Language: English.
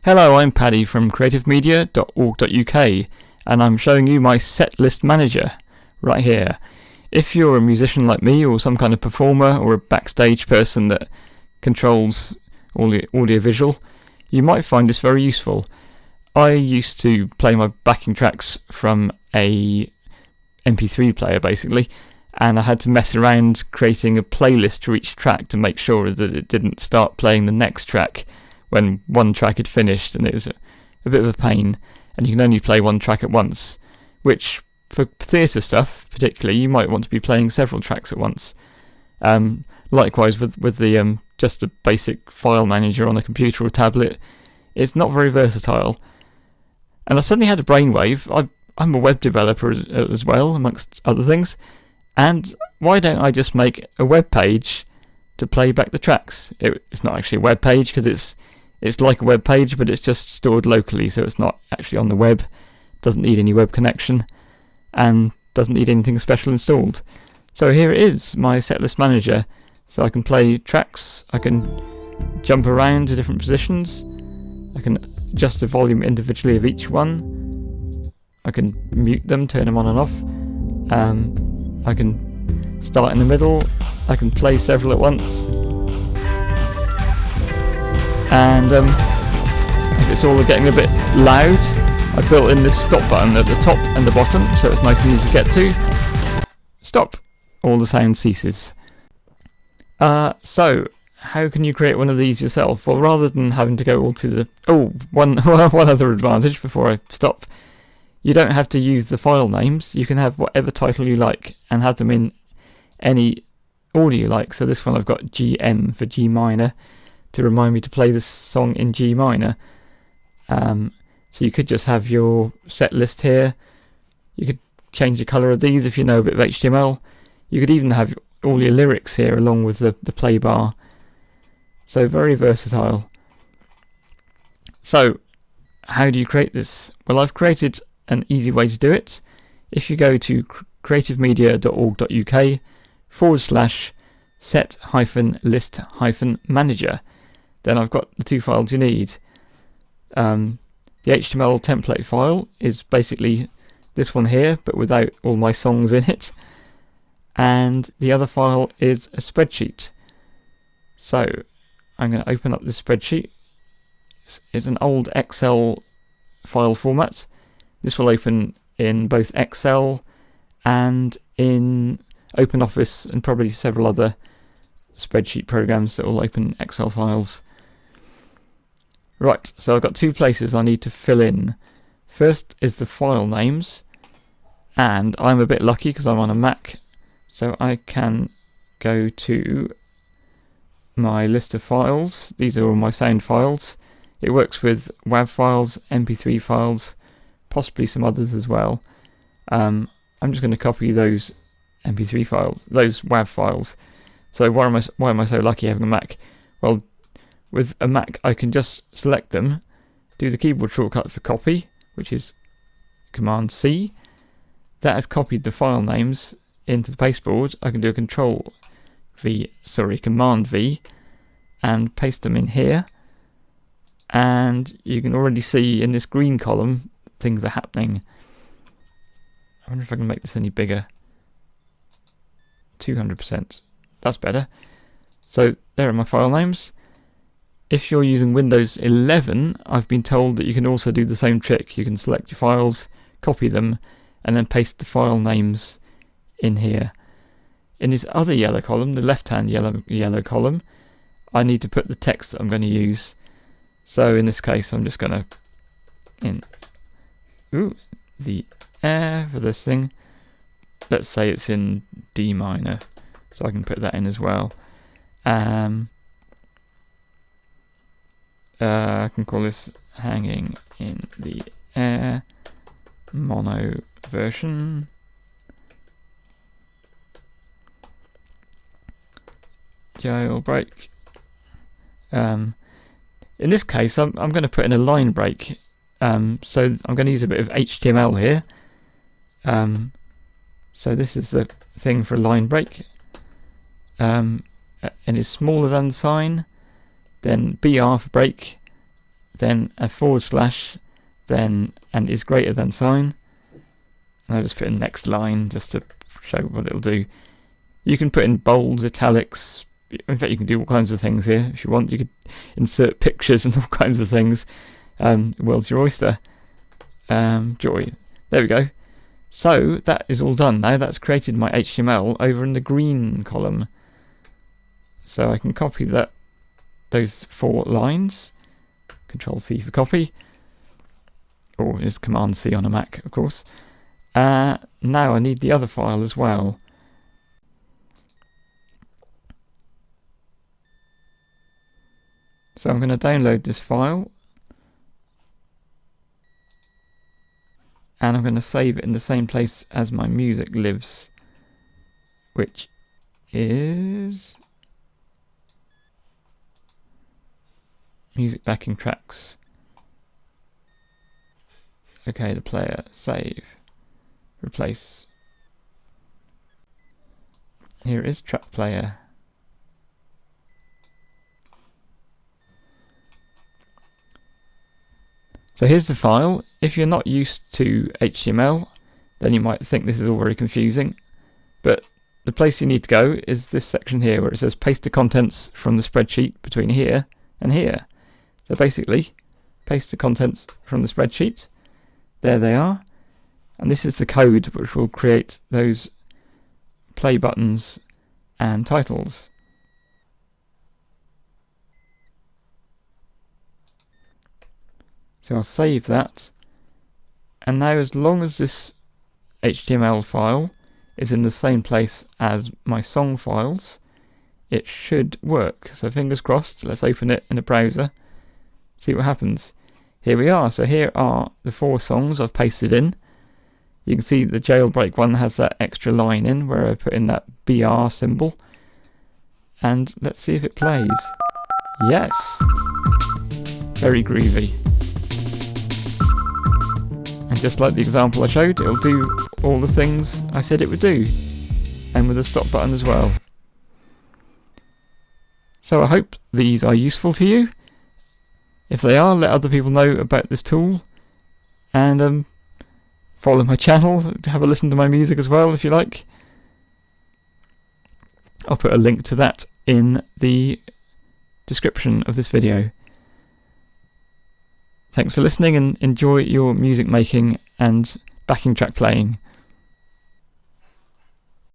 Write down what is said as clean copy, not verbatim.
Hello, I'm Paddy from creativemedia.org.uk and I'm showing you my set list manager right here. If you're a musician like me or some kind of performer or a backstage person that controls all the audio-visual, you might find this very useful. I used to play my backing tracks from a MP3 player basically, and I had to mess around creating a playlist for each track to make sure that it didn't start playing the next track when one track had finished, and it was a bit of a pain, and you can only play one track at once, which for theatre stuff particularly you might want to be playing several tracks at once. Likewise with the just a basic file manager on a computer or tablet, it's not very versatile. And I suddenly had a brainwave. I'm a web developer as well, amongst other things, and why don't I just make a web page to play back the tracks? It's not actually a web page because it's like a web page, but it's just stored locally, so it's not actually on the web, doesn't need any web connection, and doesn't need anything special installed. So here it is, my setlist manager. So I can play tracks, I can jump around to different positions, I can adjust the volume individually of each one, I can mute them, turn them on and off, I can start in the middle, I can play several at once, and if it's all getting a bit loud, I built in this stop button at the top and the bottom, so it's nice and easy to get to. Stop. All the sound ceases. So how can you create one of these yourself? Well, rather than having to go all to the... one other advantage before I stop. You don't have to use the file names. You can have whatever title you like and have them in any order you like. So this one I've got GM for G minor, to remind me to play this song in G minor. So you could just have your set list here. You could change the colour of these if you know a bit of HTML. You could even have all your lyrics here along with the play bar. So very versatile. So how do you create this? Well, I've created an easy way to do it. If you go to creativemedia.org.uk/set-list-manager, then I've got the two files you need. The HTML template file is basically this one here, but without all my songs in it. And the other file is a spreadsheet. So I'm going to open up this spreadsheet. It's an old Excel file format. This will open in both Excel and in OpenOffice and probably several other spreadsheet programs that will open Excel files. Right, so I've got two places I need to fill in. First is the file names, and I'm a bit lucky because I'm on a Mac, so I can go to my list of files. These are all my sound files. It works with WAV files, MP3 files, possibly some others as well. I'm just going to copy those MP3 files, those WAV files. So why am I so lucky having a Mac? Well, with a Mac I can just select them, do the keyboard shortcut for copy, which is Command C. That has copied the file names into the pasteboard. I can do a Command V, and paste them in here. And you can already see in this green column things are happening. I wonder if I can make this any bigger. 200%. That's better. So there are my file names. If you're using Windows 11, I've been told that you can also do the same trick. You can select your files, copy them, and then paste the file names in here. In this other yellow column, the left-hand yellow column, I need to put the text that I'm going to use. So in this case, I'm just going to the air for this thing. Let's say it's in D minor, so I can put that in as well. I can call this hanging in the air mono version. Jailbreak. In this case, I'm going to put in a line break. So I'm going to use a bit of HTML here. So this is the thing for a line break. And it's smaller than sign. Then BR for break, then a /, then an is greater than sign. And I'll just put in next line just to show what it'll do. You can put in bolds, italics. In fact, you can do all kinds of things here if you want. You could insert pictures and all kinds of things. World's your oyster. Joy. There we go. So that is all done now. That's created my HTML over in the green column. So I can copy those 4 lines. Control C for copy. Or is Command C on a Mac, of course. Now I need the other file as well. So I'm going to download this file. And I'm going to save it in the same place as my music lives, which is music backing tracks. Okay, the player, save, replace. Here it is, track player. So here's the file. If you're not used to HTML, then you might think this is all very confusing, but the place you need to go is this section here where it says paste the contents from the spreadsheet between here and here. So basically, paste the contents from the spreadsheet. There they are. And this is the code which will create those play buttons and titles. So I'll save that, and now as long as this HTML file is in the same place as my song files, it should work. So fingers crossed. Let's open it in a browser, see what happens. Here we are. So here are the 4 songs I've pasted in. You can see the jailbreak one has that extra line in where I put in that BR symbol, and let's see if it plays. Yes, very groovy. And just like the example I showed, it'll do all the things I said it would do, and with a stop button as well. So I hope these are useful to you. If they are, let other people know about this tool, and follow my channel to have a listen to my music as well if you like. I'll put a link to that in the description of this video. Thanks for listening, and enjoy your music making and backing track playing.